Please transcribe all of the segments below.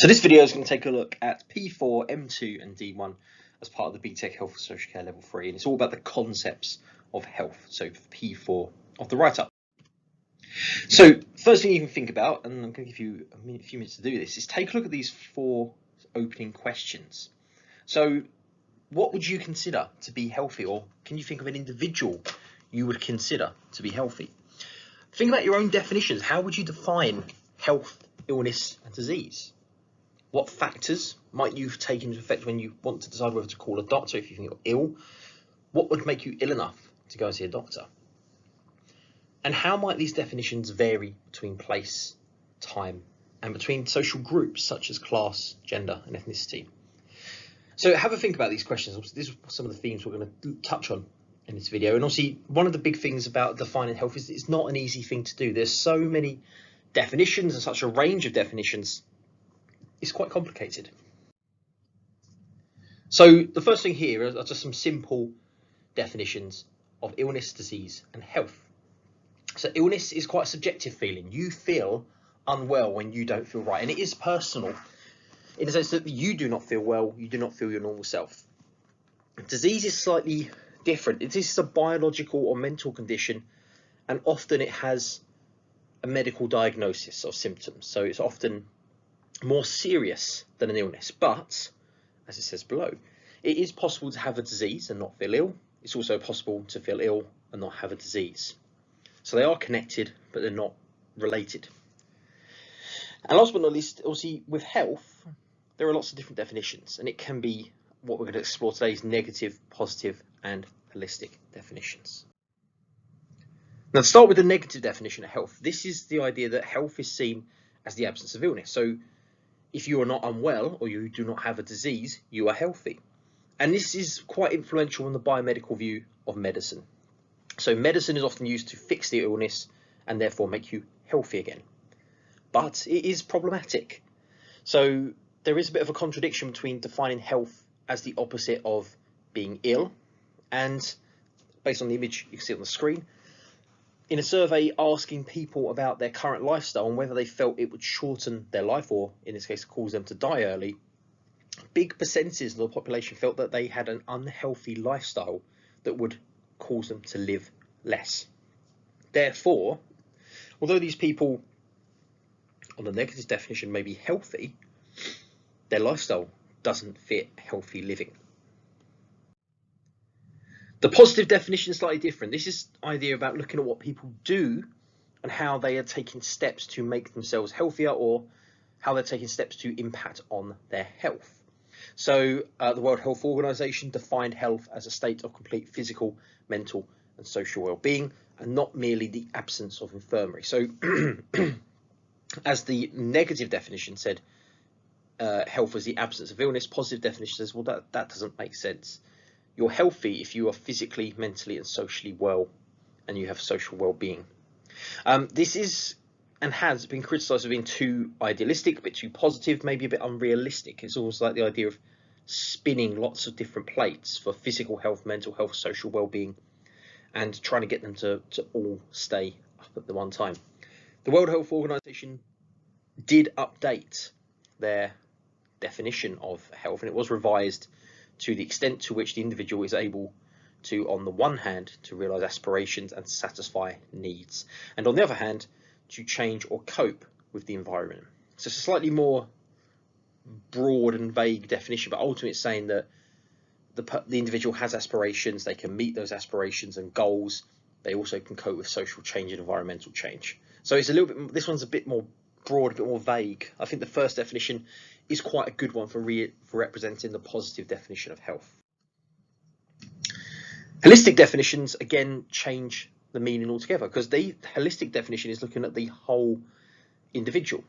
So this video is going to take a look at P4, M2 and D1 as part of the BTEC Health Social Care Level 3, and it's all about the concepts of health, so P4 of the write-up. So first thing you can think about, and I'm going to give you a few minutes to do this, is take a look at these 4 opening questions. So what would you consider to be healthy, or can you think of an individual you would consider to be healthy? Think about your own definitions. How would you define health, illness and disease? What factors might you take into effect when you want to decide whether to call a doctor if you think you're ill? What would make you ill enough to go and see a doctor? And how might these definitions vary between place, time, and between social groups such as class, gender, and ethnicity? So have a think about these questions. These are some of the themes we're going to touch on in this video. And obviously, one of the big things about defining health is it's not an easy thing to do. There's so many definitions and such a range of definitions. It's quite complicated. So the first thing here are just some simple definitions of illness, disease, and health. So illness is quite a subjective feeling. You feel unwell when you don't feel right, and it is personal in the sense that you do not feel well, you do not feel your normal self. Disease is slightly different. It is a biological or mental condition, and often it has a medical diagnosis or symptoms. So it's often more serious than an illness, but as it says below, it is possible to have a disease and not feel ill. It's also possible to feel ill and not have a disease. So they are connected, but they're not related. And last but not least, obviously with health, there are lots of different definitions, and it can be what we're going to explore today is negative, positive, and holistic definitions. Now, to start with the negative definition of health, this is the idea that health is seen as the absence of illness. So if you are not unwell or you do not have a disease, you are healthy. And this is quite influential in the biomedical view of medicine. So medicine is often used to fix the illness and therefore make you healthy again. But it is problematic. So there is a bit of a contradiction between defining health as the opposite of being ill, and based on the image you can see on the screen, in a survey asking people about their current lifestyle and whether they felt it would shorten their life or, in this case, cause them to die early, big percentages of the population felt that they had an unhealthy lifestyle that would cause them to live less. Therefore, although these people on the negative definition may be healthy, their lifestyle doesn't fit healthy living. The positive definition is slightly different. This is the idea about looking at what people do and how they are taking steps to make themselves healthier, or how they're taking steps to impact on their health. So the World Health Organization defined health as a state of complete physical, mental and social well-being, and not merely the absence of infirmary. So as the negative definition said, health was the absence of illness, positive definition says, well, that doesn't make sense. You're healthy if you are physically, mentally and socially well, and you have social well-being. This is and has been criticised of being too idealistic, a bit too positive, maybe a bit unrealistic. It's almost like the idea of spinning lots of different plates for physical health, mental health, social well-being, and trying to get them to all stay up at the one time. The World Health Organization did update their definition of health, and it was revised to the extent to which the individual is able to, on the one hand, to realise aspirations and satisfy needs, and on the other hand, to change or cope with the environment. So it's a slightly more broad and vague definition, but ultimately it's saying that the individual has aspirations, they can meet those aspirations and goals, they also can cope with social change and environmental change. So it's a little bit, this one's a bit more broad, a bit more vague. I think the first definition is quite a good one for representing the positive definition of health. Holistic definitions again change the meaning altogether, because the holistic definition is looking at the whole individual,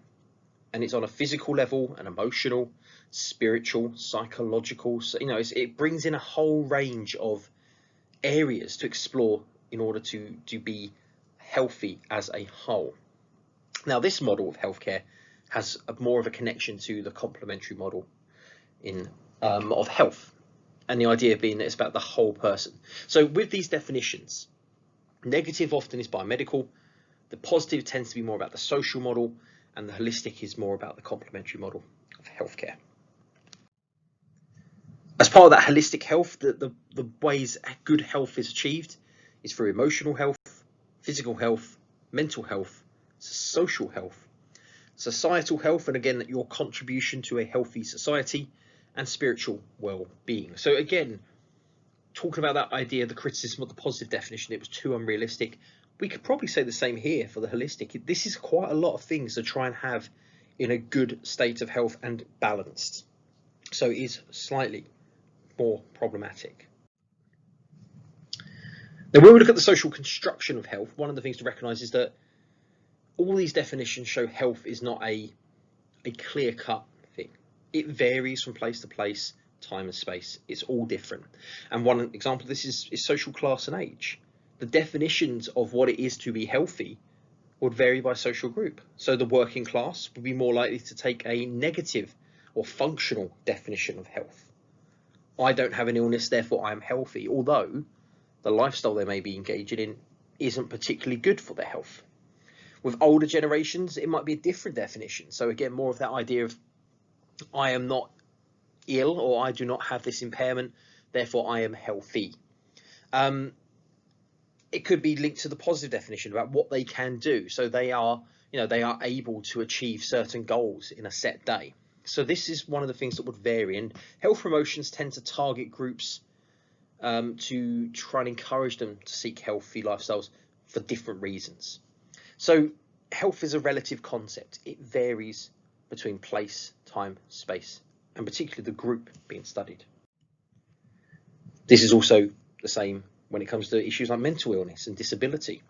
and it's on a physical level, an emotional, spiritual, psychological. So, it brings in a whole range of areas to explore in order to be healthy as a whole. Now, this model of healthcare has more of a connection to the complementary model of health, and the idea being that it's about the whole person. So with these definitions, negative often is biomedical, the positive tends to be more about the social model, and the holistic is more about the complementary model of healthcare. As part of that holistic health, the ways good health is achieved is through emotional health, physical health, mental health, social health, societal health, and again, your contribution to a healthy society, and spiritual well-being. So again, talking about that idea, the criticism of the positive definition, it was too unrealistic. We could probably say the same here for the holistic. This is quite a lot of things to try and have in a good state of health and balanced. So it is slightly more problematic. Now, when we look at the social construction of health, one of the things to recognise is that all these definitions show health is not a clear-cut thing. It varies from place to place, time and space. It's all different. And one example of this is social class and age. The definitions of what it is to be healthy would vary by social group. So the working class would be more likely to take a negative or functional definition of health. I don't have an illness, therefore I am healthy, although the lifestyle they may be engaging in isn't particularly good for their health. With older generations, it might be a different definition. So again, more of that idea of I am not ill, or I do not have this impairment, therefore I am healthy. It could be linked to the positive definition about what they can do. So they are able to achieve certain goals in a set day. So this is one of the things that would vary, and health promotions tend to target groups to try and encourage them to seek healthy lifestyles for different reasons. So health is a relative concept. It varies between place, time, space, and particularly the group being studied. This is also the same when it comes to issues like mental illness and disability,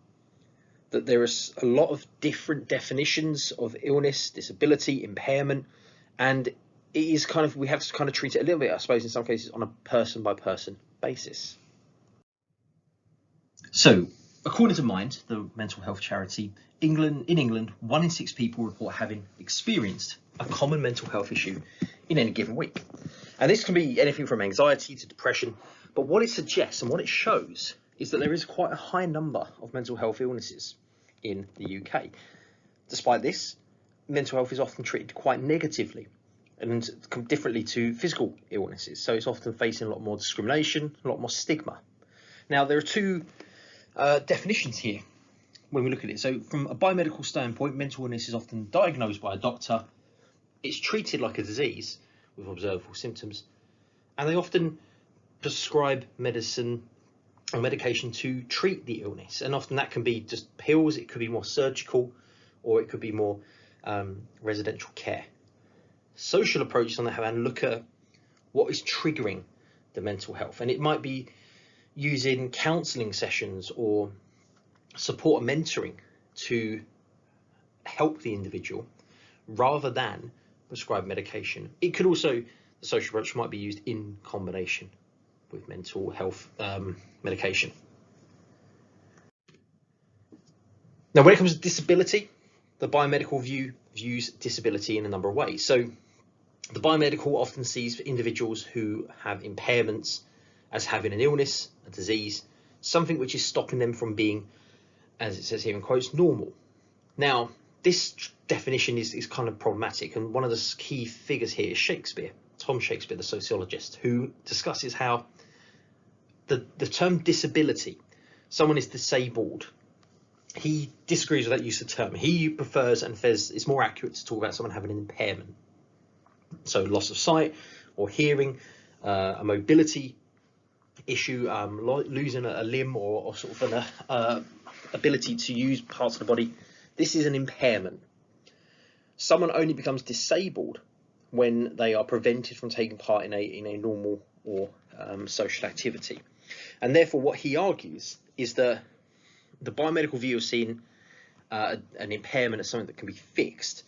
that there is a lot of different definitions of illness, disability, impairment, and it is we have to treat it a little bit, I suppose, in some cases on a person by person basis. So, according to Mind, the mental health charity, in England, 1 in 6 people report having experienced a common mental health issue in any given week. And this can be anything from anxiety to depression, but what it suggests and what it shows is that there is quite a high number of mental health illnesses in the UK. Despite this, mental health is often treated quite negatively and differently to physical illnesses. So it's often facing a lot more discrimination, a lot more stigma. Now, there are two definitions here when we look at it. So from a biomedical standpoint, mental illness is often diagnosed by a doctor. It's treated like a disease with observable symptoms, and they often prescribe medicine or medication to treat the illness. And often that can be just pills, it could be more surgical, or it could be more residential care. Social approaches, on the other hand, look at what is triggering the mental health, and it might be using counselling sessions or support and mentoring to help the individual rather than prescribe medication. It could also, the social approach might be used in combination with mental health medication. Now, when it comes to disability, the biomedical view views disability in a number of ways. So the biomedical often sees individuals who have impairments as having an illness, a disease, something which is stopping them from being, as it says here in quotes, normal. Now, this definition is kind of problematic, and one of the key figures here is Shakespeare, Tom Shakespeare, the sociologist, who discusses how the term disability, someone is disabled, he disagrees with that use of the term. He prefers and says it's more accurate to talk about someone having an impairment. So loss of sight or hearing, a mobility issue, losing a limb or sort of an ability to use parts of the body. This is an impairment. Someone only becomes disabled when they are prevented from taking part in a normal or social activity. And therefore what he argues is that the biomedical view of seeing an impairment as something that can be fixed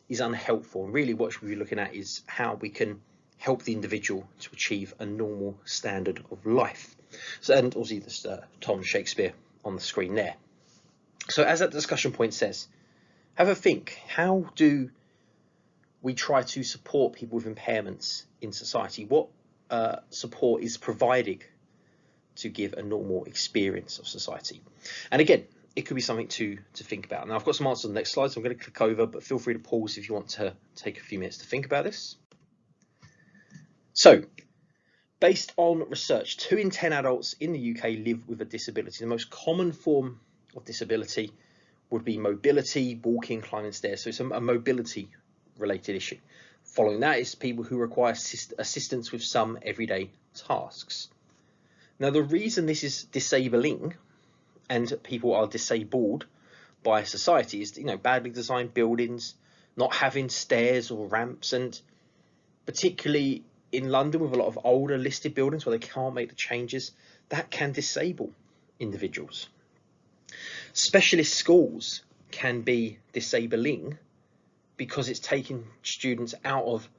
is unhelpful. And really what we're looking at is how we can help the individual to achieve a normal standard of life. So, and obviously this Tom Shakespeare on the screen there. So as that discussion point says, have a think, how do we try to support people with impairments in society? What support is provided to give a normal experience of society? And again, it could be something to think about. Now, I've got some answers on the next slide, so I'm going to click over, but feel free to pause if you want to take a few minutes to think about this. So, based on research, 2 in 10 adults in the UK live with a disability. The most common form of disability would be mobility, walking, climbing stairs. So it's a mobility related issue. Following that is people who require assistance with some everyday tasks. Now, the reason this is disabling and people are disabled by society is, badly designed buildings, not having stairs or ramps, and particularly in London with a lot of older listed buildings where they can't make the changes, that can disable individuals. Specialist schools can be disabling because it's taking students out of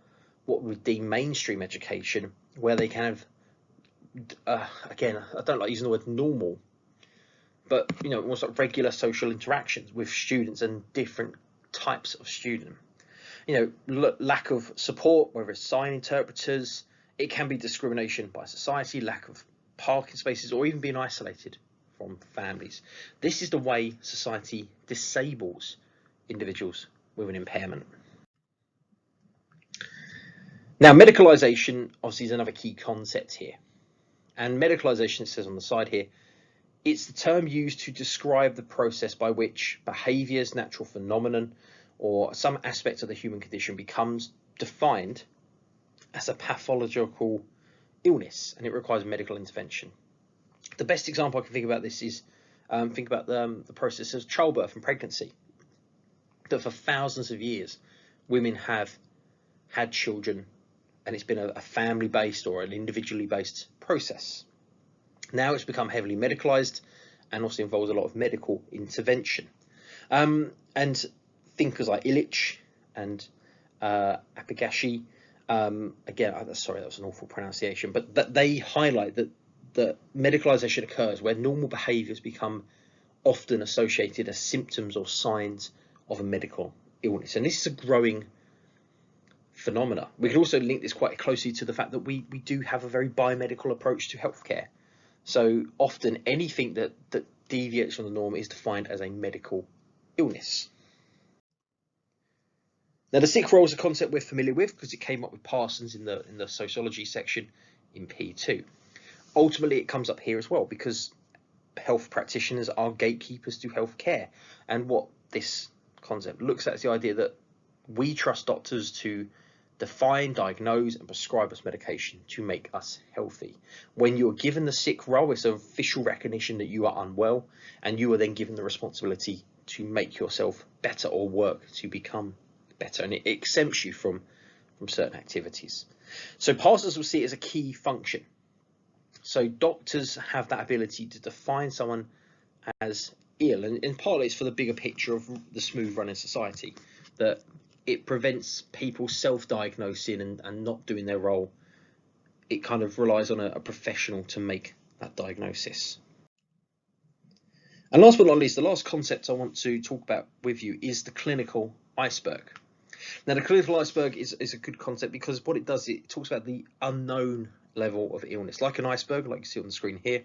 what we deem mainstream education, where they kind of, again, I don't like using the word normal, but almost like regular social interactions with students and different types of student. Lack of support, whether it's sign interpreters, it can be discrimination by society, lack of parking spaces, or even being isolated from families. This is the way society disables individuals with an impairment. Now, medicalisation obviously is another key concept here. And medicalisation, it says on the side here, it's the term used to describe the process by which behaviours, natural phenomenon, or some aspect of the human condition becomes defined as a pathological illness, and it requires medical intervention. The best example I can think about this is think about the process of childbirth and pregnancy. That for thousands of years, women have had children, and it's been a family-based or an individually-based process. Now it's become heavily medicalised and also involves a lot of medical intervention. And thinkers like Illich and Apagashi, again, sorry, that was an awful pronunciation, but that they highlight that medicalisation occurs where normal behaviours become often associated as symptoms or signs of a medical illness. And this is a growing phenomena. We can also link this quite closely to the fact that we do have a very biomedical approach to healthcare. So often anything that deviates from the norm is defined as a medical illness. Now, the sick role is a concept we're familiar with because it came up with Parsons in the sociology section in P2. Ultimately, it comes up here as well because health practitioners are gatekeepers to healthcare. And what this concept looks at is the idea that we trust doctors to define, diagnose, and prescribe us medication to make us healthy. When you're given the sick role, it's an official recognition that you are unwell, and you are then given the responsibility to make yourself better or work to become better, and it exempts you from certain activities. So Parsons will see it as a key function. So doctors have that ability to define someone as ill, and partly it's for the bigger picture of the smooth running society, that it prevents people self-diagnosing and not doing their role. It kind of relies on a professional to make that diagnosis. And last but not least, the last concept I want to talk about with you is the clinical iceberg. Now, the clinical iceberg is a good concept because what it does, it talks about the unknown level of illness. Like an iceberg, like you see on the screen here,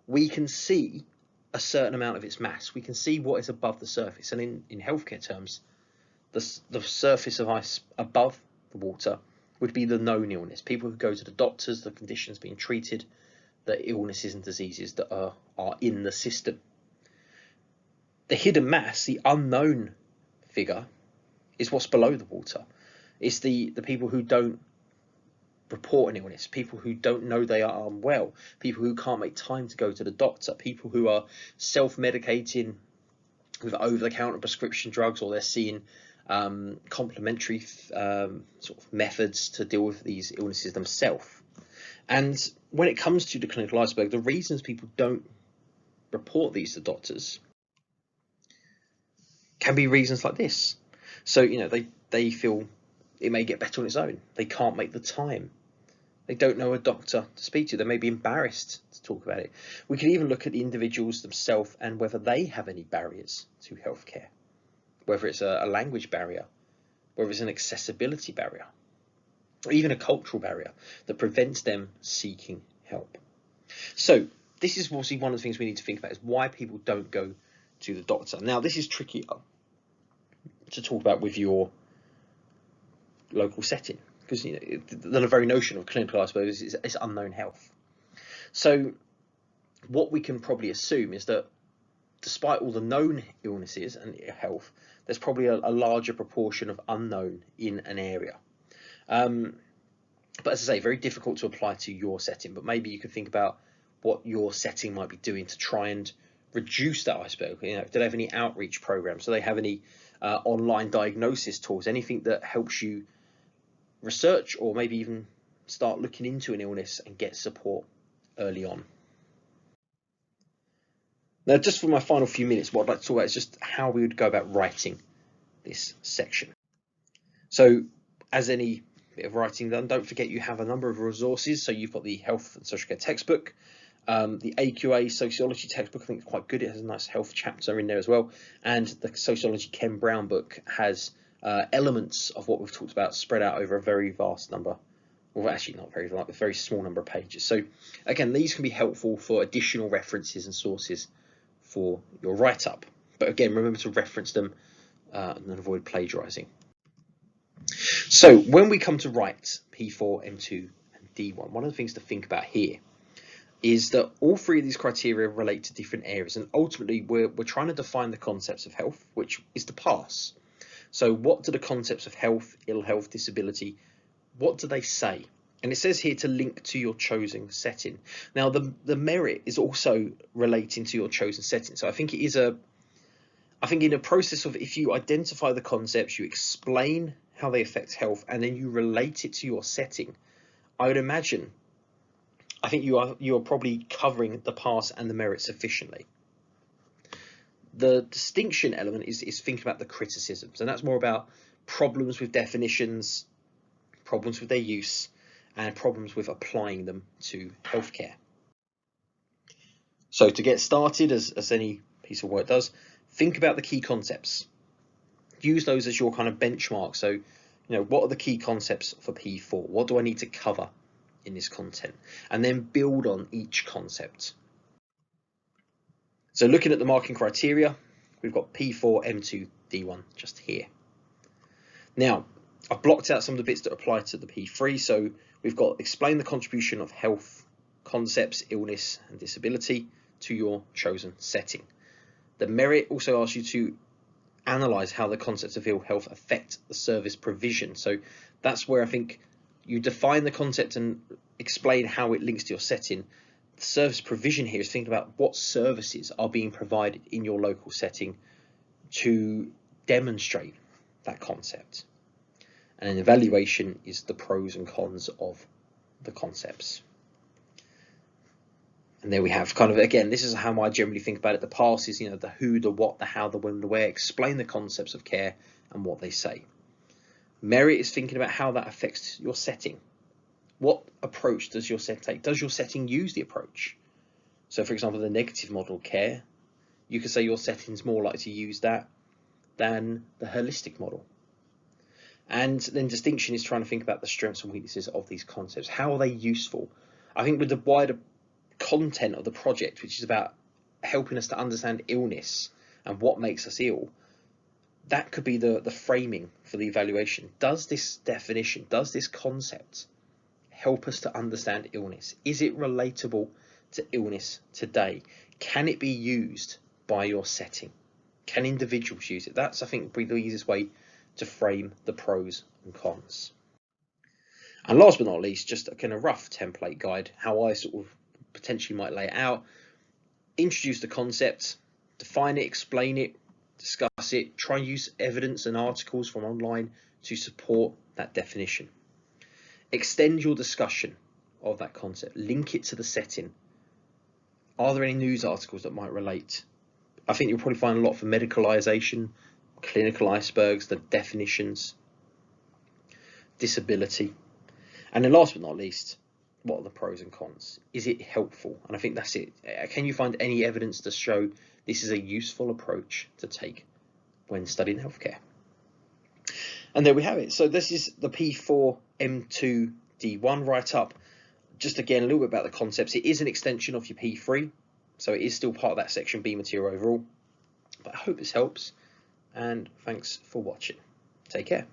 we can see a certain amount of its mass. We can see what is above the surface. And in healthcare terms, the surface of ice above the water would be the known illness. People who go to the doctors, the conditions being treated, the illnesses and diseases that are in the system. The hidden mass, the unknown figure, is what's below the water. It's the people who don't report an illness, people who don't know they are unwell, people who can't make time to go to the doctor, people who are self-medicating with over-the-counter prescription drugs, or they're seeing complementary sort of methods to deal with these illnesses themselves. And when it comes to the clinical iceberg, the reasons people don't report these to doctors can be reasons like this. So, they feel it may get better on its own. They can't make the time. They don't know a doctor to speak to. They may be embarrassed to talk about it. We can even look at the individuals themselves and whether they have any barriers to healthcare, whether it's a language barrier, whether it's an accessibility barrier, or even a cultural barrier that prevents them seeking help. So this is obviously one of the things we need to think about, is why people don't go to the doctor. Now, this is tricky to talk about with your local setting, because the very notion of clinical, I suppose, is unknown health. So what we can probably assume is that despite all the known illnesses and health, there's probably a larger proportion of unknown in an area. But as I say, very difficult to apply to your setting, but maybe you could think about what your setting might be doing to try and reduce that iceberg. Do they have any outreach programs? Do they have any online diagnosis tools? Anything that helps you research or maybe even start looking into an illness and get support early on? Now, just for my final few minutes, what I'd like to talk about is just how we would go about writing this section. So, as any bit of writing done, don't forget you have a number of resources. So you've got the Health and Social Care textbook, the AQA Sociology textbook. I think it's quite good. It has a nice health chapter in there as well. And the Sociology Ken Brown book has elements of what we've talked about spread out over a very vast number. Well, actually not very large, a very small number of pages. So again, these can be helpful for additional references and sources for your write-up. But again, remember to reference them and avoid plagiarising. So when we come to write P4, M2 and D1, one of the things to think about here is that all three of these criteria relate to different areas, and ultimately we're trying to define the concepts of health, which is the pass. So what do the concepts of health, ill health, disability, what do they say? And it says here to link to your chosen setting. Now the merit is also relating to your chosen setting. So I think it is in a process of, if you identify the concepts, you explain how they affect health, and then you relate it to your setting, I would imagine, I think you are probably covering the pass and the merit sufficiently. The distinction element is thinking about the criticisms, and that's more about problems with definitions, problems with their use, and problems with applying them to healthcare. So to get started, as any piece of work does, think about the key concepts. Use those as your kind of benchmark. So, what are the key concepts for P4? What do I need to cover in this content? And then build on each concept. So looking at the marking criteria, we've got P4, M2, D1 just here. Now, I've blocked out some of the bits that apply to the P3. So we've got explain the contribution of health concepts, illness and disability to your chosen setting. The merit also asks you to analyse how the concepts of ill health affect the service provision. So that's where I think you define the concept and explain how it links to your setting. The service provision here is thinking about what services are being provided in your local setting to demonstrate that concept. And an evaluation is the pros and cons of the concepts. And there we have kind of, again, this is how I generally think about it. The pass is, the who, the what, the how, the when, the where. Explain the concepts of care and what they say. Merit is thinking about how that affects your setting. What approach does your setting take? Does your setting use the approach? So, for example, the negative model of care, you could say your setting's more likely to use that than the holistic model. And then distinction is trying to think about the strengths and weaknesses of these concepts. How are they useful? I think with the wider content of the project, which is about helping us to understand illness and what makes us ill, that could be the framing for the evaluation. Does this definition, does this concept help us to understand illness? Is it relatable to illness today? Can it be used by your setting? Can individuals use it? That's, I think, probably the easiest way to frame the pros and cons. And last but not least, just a kind of rough template guide, how I sort of potentially might lay it out. Introduce the concept, define it, explain it, discuss it, try and use evidence and articles from online to support that definition. Extend your discussion of that concept, link it to the setting. Are there any news articles that might relate? I think you'll probably find a lot for medicalisation, clinical icebergs, the definitions, disability. And then last but not least, what are the pros and cons? Is it helpful? And I think that's it. Can you find any evidence to show this is a useful approach to take when studying healthcare? And there we have it. So this is the P4 M2 D1 write-up. Just again, a little bit about the concepts. It is an extension of your P3, so it is still part of that section B material overall. But I hope this helps, and thanks for watching. Take care.